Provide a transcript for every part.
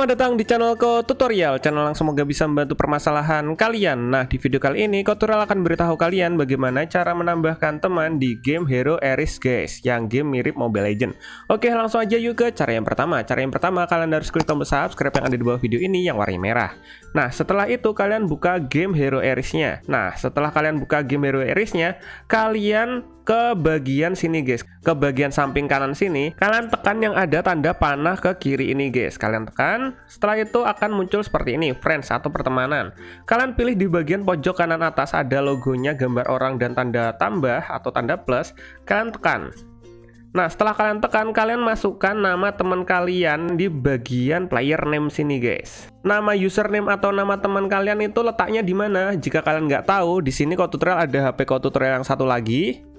Selamat datang di channel Tutorial, channel yang semoga bisa membantu permasalahan kalian. Nah, di video kali ini Tutorial akan beritahu kalian bagaimana cara menambahkan teman di game Hero Eris guys, yang game mirip Mobile Legends. Oke, langsung aja yuk ke cara yang pertama. Cara yang pertama, kalian harus klik tombol subscribe yang ada di bawah video ini yang warna merah. Nah, setelah itu kalian buka game Hero Erisnya. Nah, setelah kalian buka game Hero Erisnya, kalian ke bagian sini guys, ke bagian samping kanan sini, kalian tekan yang ada tanda panah ke kiri ini guys. Kalian tekan, setelah itu akan muncul seperti ini, friends atau pertemanan. Kalian pilih di bagian pojok kanan atas ada logonya gambar orang dan tanda tambah atau tanda plus, kalian tekan. Nah, setelah kalian tekan, kalian masukkan nama teman kalian di bagian player name sini guys. Nama username atau nama teman kalian itu letaknya di mana? Jika kalian nggak tahu, di sini Tutorial ada HP Tutorial yang satu lagi.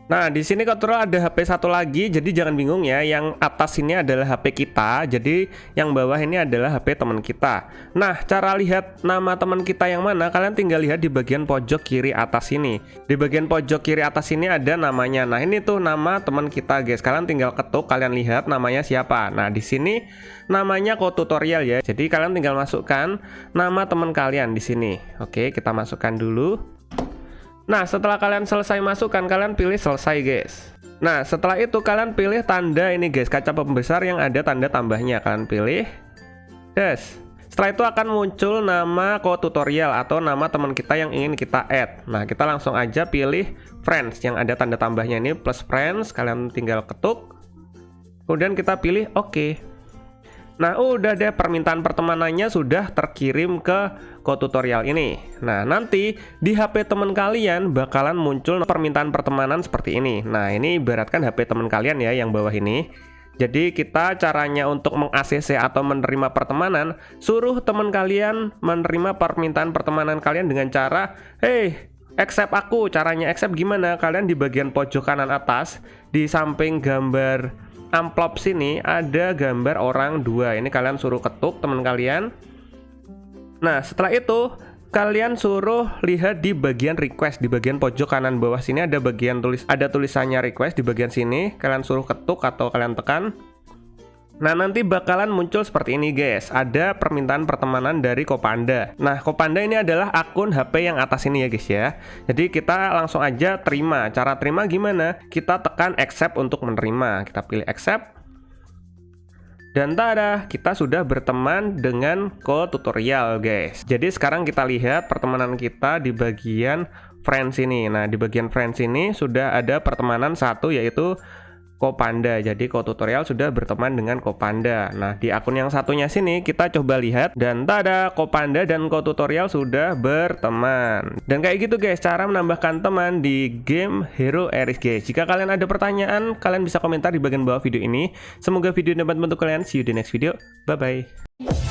Nah, di sini Tutorial ada HP satu lagi, jadi jangan bingung ya. Yang atas ini adalah HP kita, jadi yang bawah ini adalah HP teman kita. Nah, cara lihat nama teman kita yang mana, kalian tinggal lihat di bagian pojok kiri atas ini. Di bagian pojok kiri atas ini ada namanya. Nah, ini tuh nama teman kita, guys. Kalian tinggal ketuk, kalian lihat namanya siapa. Nah, di sini namanya Tutorial ya. Jadi kalian tinggal masukkan nama teman kalian di sini. Oke, kita masukkan dulu. Nah, setelah kalian selesai masukkan, kalian pilih selesai guys. Nah, setelah itu kalian pilih tanda ini guys, kaca pembesar yang ada tanda tambahnya. Kalian pilih yes. Setelah itu akan muncul nama Tutorial atau nama teman kita yang ingin kita add. Nah, kita langsung aja pilih friends yang ada tanda tambahnya ini plus friends. Kalian tinggal ketuk, kemudian kita pilih oke. Nah, udah deh, permintaan pertemanannya sudah terkirim ke Tutorial ini. Nah, nanti di HP teman kalian bakalan muncul permintaan pertemanan seperti ini. Nah, ini ibaratkan HP teman kalian ya yang bawah ini. Jadi kita caranya untuk meng-ACC atau menerima pertemanan, suruh teman kalian menerima permintaan pertemanan kalian dengan cara, hey, accept aku. Caranya accept gimana? Kalian di bagian pojok kanan atas, di samping gambar amplop sini ada gambar orang dua. Ini kalian suruh ketuk teman kalian. Nah, setelah itu kalian suruh lihat di bagian request, di bagian pojok kanan bawah sini ada bagian ada tulisannya request di bagian sini. Kalian suruh ketuk atau kalian tekan. Nah, nanti bakalan muncul seperti ini guys. Ada permintaan pertemanan dari Kopanda. Nah, Kopanda ini adalah akun HP yang atas ini ya guys ya. Jadi kita langsung aja terima. Cara terima gimana? Kita tekan accept untuk menerima. Kita pilih accept. Dan tada, kita sudah berteman dengan Tutorial guys. Jadi sekarang kita lihat pertemanan kita di bagian friends ini. Nah, di bagian friends ini sudah ada pertemanan satu yaitu Kopanda. Jadi Tutorial sudah berteman dengan Kopanda. Nah, di akun yang satunya sini kita coba lihat dan tada, Kopanda dan Tutorial sudah berteman. Dan kayak gitu guys cara menambahkan teman di game Hero Eris guys. Jika kalian ada pertanyaan, kalian bisa komentar di bagian bawah video ini. Semoga video ini dapat membantu kalian. See you di next video. Bye bye.